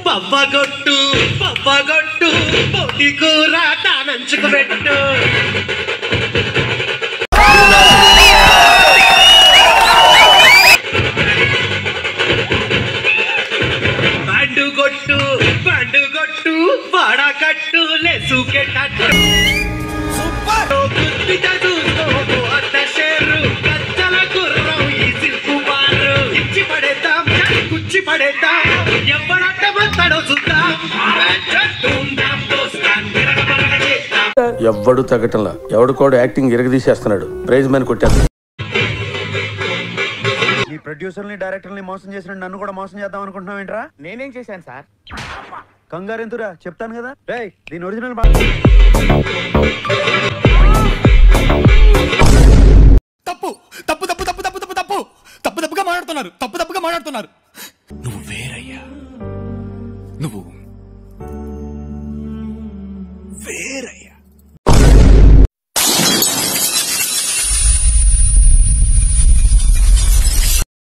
పవ్వగొట్టు పవ్వగొట్టు పొడి కూర తానంచుకు పెట్టు. బండుగొట్టు బండుగొట్టు వాడకట్టు లేసుకెట్టు. కుచ్చి పడేద్దాం ఎవడట్టమంతడో చూద్దాం. ఎవ్వడు తగ్గటంలా ఎవడు కూడా యాక్టింగ్ ఇరగదీసేస్తున్నాడు. ప్రైజ్ మ్యాన్ కొట్టాడు. ఈ ప్రొడ్యూసర్ని డైరెక్టర్ని మోసం చేసిన నన్ను కూడా మోసం చేద్దాం అనుకుంటున్నావు ఏంట్రా? నేనేం చేశాను సార్? కంగారు ఎంతురా చెప్తాను కదా. రేయ్ దీని ఒరిజినల్ తప్పు తప్పు తప్పు తప్పు తప్పు తప్పు తప్పు తప్పు తప్పుగా మాట్లాడుతున్నారు. తప్పు తప్పుగా మాట్లాడుతున్నారు. నువ్వు వేరయ్యా. నువ్వు వేరయ్యా.